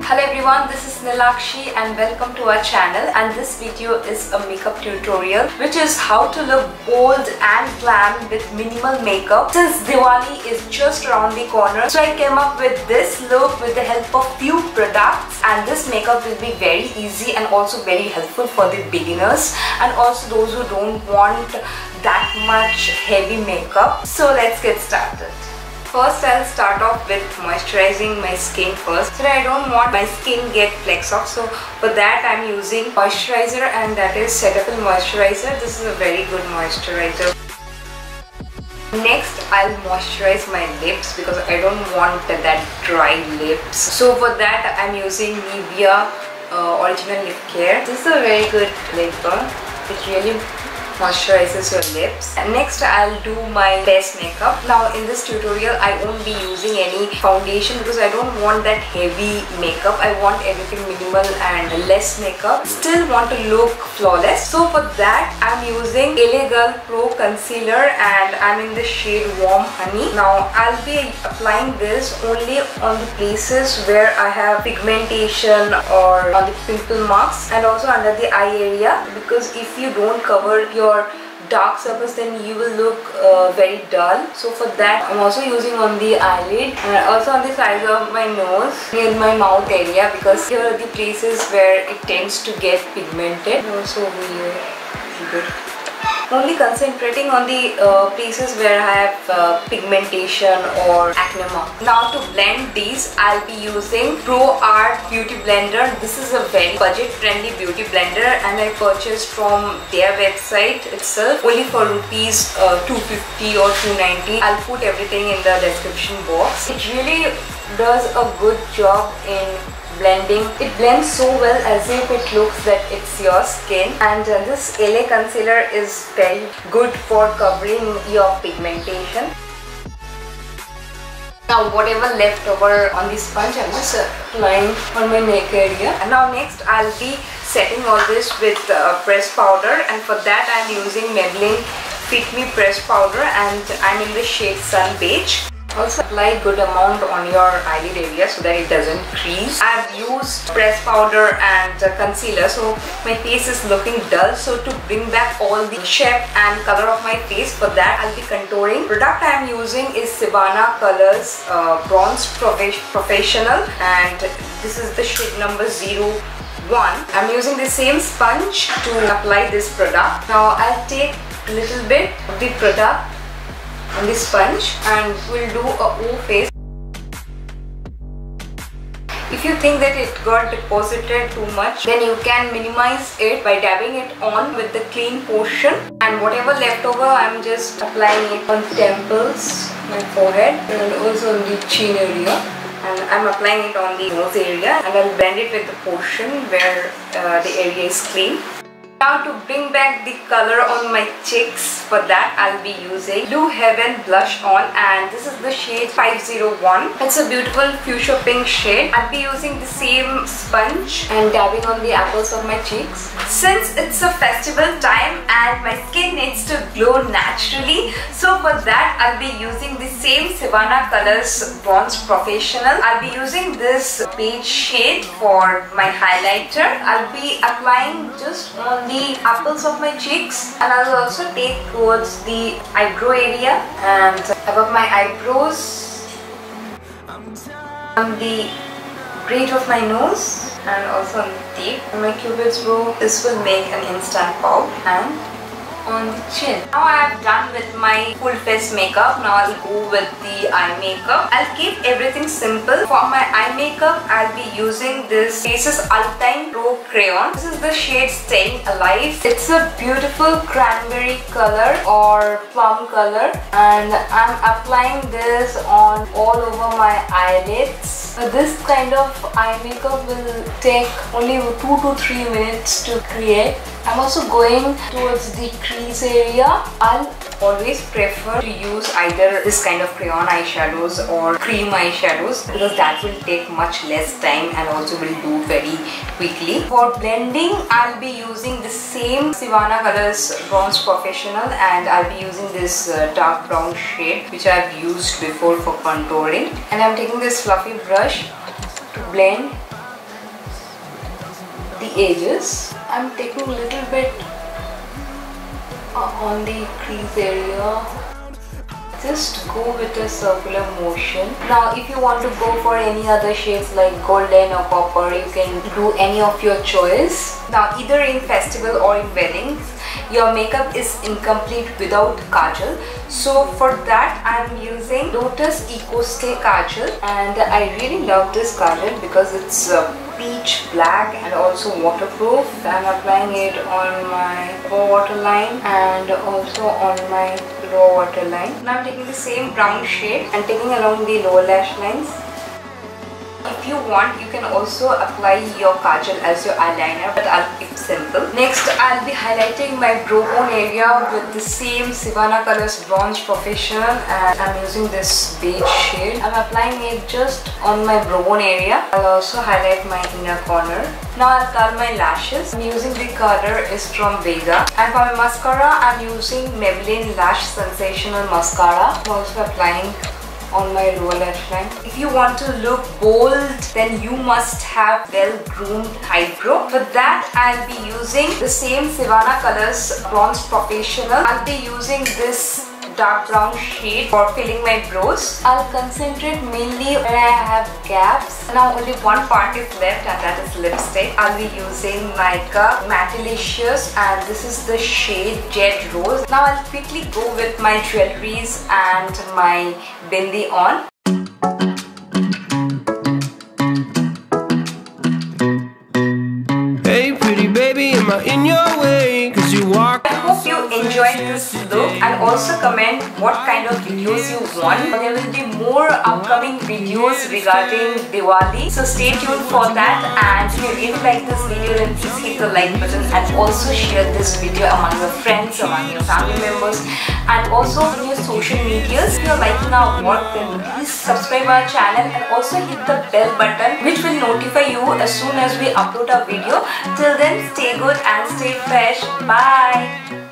Hello everyone, this is Nilakshi and welcome to our channel, and this video is a makeup tutorial which is how to look bold and glam with minimal makeup since Diwali is just around the corner. So I came up with this look with the help of few products, and this makeup will be very easy and also very helpful for the beginners and also those who don't want that much heavy makeup. So let's get started. First, I'll start off with moisturizing my skin first. So I don't want my skin get flecks off. So for that, I'm using moisturizer, and that is Cetaphil moisturizer. This is a very good moisturizer. Next, I'll moisturize my lips because I don't want that dry lips. So for that, I'm using Nivea Original Lip Care. This is a very good lip balm. It really moisturizes your lips. And next, I'll do my base makeup. Now in this tutorial, I won't be using any foundation because I don't want that heavy makeup. I want everything minimal and less makeup. Still want to look flawless. So for that, I'm using eady-go Pro Concealer and I'm in the shade Warm Honey. Now I'll be applying this only on the places where I have pigmentation or on the pimple marks and also under the eye area, because if you don't cover your dark circles, then you will look very dull. So for that, I'm also using on the eyelid and also on the sides of my nose, near my mouth area, because here are the places where it tends to get pigmented. Also over here, good. Only concentrating on the places where I have pigmentation or acne mark. Now to blend these, I'll be using Pro Art Beauty Blender. This is a very budget friendly beauty blender and I purchased from their website itself only for rupees 250 or 290. I'll put everything in the description box. It really does a good job in blending. It blends so well as if it looks that it's your skin, and this LA concealer is very good for covering your pigmentation. Now whatever left over on the sponge, I'm just applying on my neck area. And now next, I'll be setting all this with pressed powder, and for that I'm using Maybelline Fit Me pressed powder and I'm in the shade Sun Beige. Also apply good amount on your eyelid area so that it doesn't crease. I've used pressed powder and concealer, so my face is looking dull. So to bring back all the shape and color of my face, for that I'll be contouring. Product I'm using is Sivanna Colors Bronze Professional, and this is the shade number 01. I'm using the same sponge to apply this product. Now I'll take a little bit of the product on the sponge and we'll do a O face. If you think that it got deposited too much, then you can minimize it by dabbing it on with the clean portion, and whatever left over, I'm just applying it on temples, my forehead, and also on the chin area. And I'm applying it on the nose area, and I'll blend it with the portion where the area is clean. Now to bring back the color on my cheeks, for that I'll be using Blue Heaven blush on, and this is the shade 501. It's a beautiful fuchsia pink shade. I'll be using the same sponge and dabbing on the apples of my cheeks. Since it's a festival time and my skin needs to glow naturally, so for that I'll be using the same Sivanna Colors Bronze Professional. I'll be using this beige shade for my highlighter. I'll be applying just on the apples of my cheeks, and I'll also take towards the eyebrow area and above my eyebrows, on the bridge of my nose, and also on the tip. On my cupid's bow, this will make an instant pout, and on the chin. Now I have done with my full face makeup. Now I'll go with the eye makeup. I'll keep everything simple. For my eye makeup, I'll be using this Faces Ultime Pro Crayon. This is the shade Staying Alive. It's a beautiful cranberry color or plum color, and I'm applying this on all over my eyelids. This kind of eye makeup will take only 2 to 3 minutes to create. I'm also going towards the crease area. I'll always prefer to use either this kind of crayon eyeshadows or cream eyeshadows because that will take much less time and also will do very quickly. For blending, I'll be using the same Sivanna Colors Bronze Professional, and I'll be using this dark brown shade which I've used before for contouring, and I'm taking this fluffy brush to blend the edges. I'm taking a little bit on the crease area. Just go with a circular motion. Now if you want to go for any other shades like golden or copper, you can do any of your choice. Now either in festival or in weddings, your makeup is incomplete without Kajal. So for that I'm using Lotus Ecostay Kajal, and I really love this Kajal because it's peach black and also waterproof. I'm applying it on my upper waterline and also on my lower waterline. Now I'm taking the same brown shade and taking along the lower lash lines. If you want, you can also apply your Kajal as your eyeliner, but I'll keep it simple. Next, I'll be highlighting my brow bone area with the same Sivanna Colors Bronze Professional, and I'm using this beige shade. I'm applying it just on my brow bone area. I'll also highlight my inner corner. Now I'll curl my lashes. I'm using the color is from Vega. And for my mascara, I'm using Maybelline Lash Sensational Mascara. I'm also applying on my lower lash line. If you want to look bold, then you must have well-groomed eyebrow. For that, I'll be using the same Sivanna Colors Bronze Professional. I'll be using this dark brown shade for filling my brows. I'll concentrate mainly where I have gaps. Now only one part is left, and that is lipstick. I'll be using Nykaa Mattilicious, and this is the shade Jet Rose. Now I'll quickly go with my jewelries and my bindi on. Hey pretty baby, am I in your way? Cause you walk. I hope you enjoyed this look, and also comment what kind of videos you want. There will be more upcoming videos regarding Diwali, so stay tuned for that. And if you really like this video, then please hit the like button and also share this video among your friends, among your family members, and also on your social medias. If you're liking our work, then please subscribe our channel and also hit the bell button, which will notify you as soon as we upload a video. Till then, stay good and stay fresh. Bye.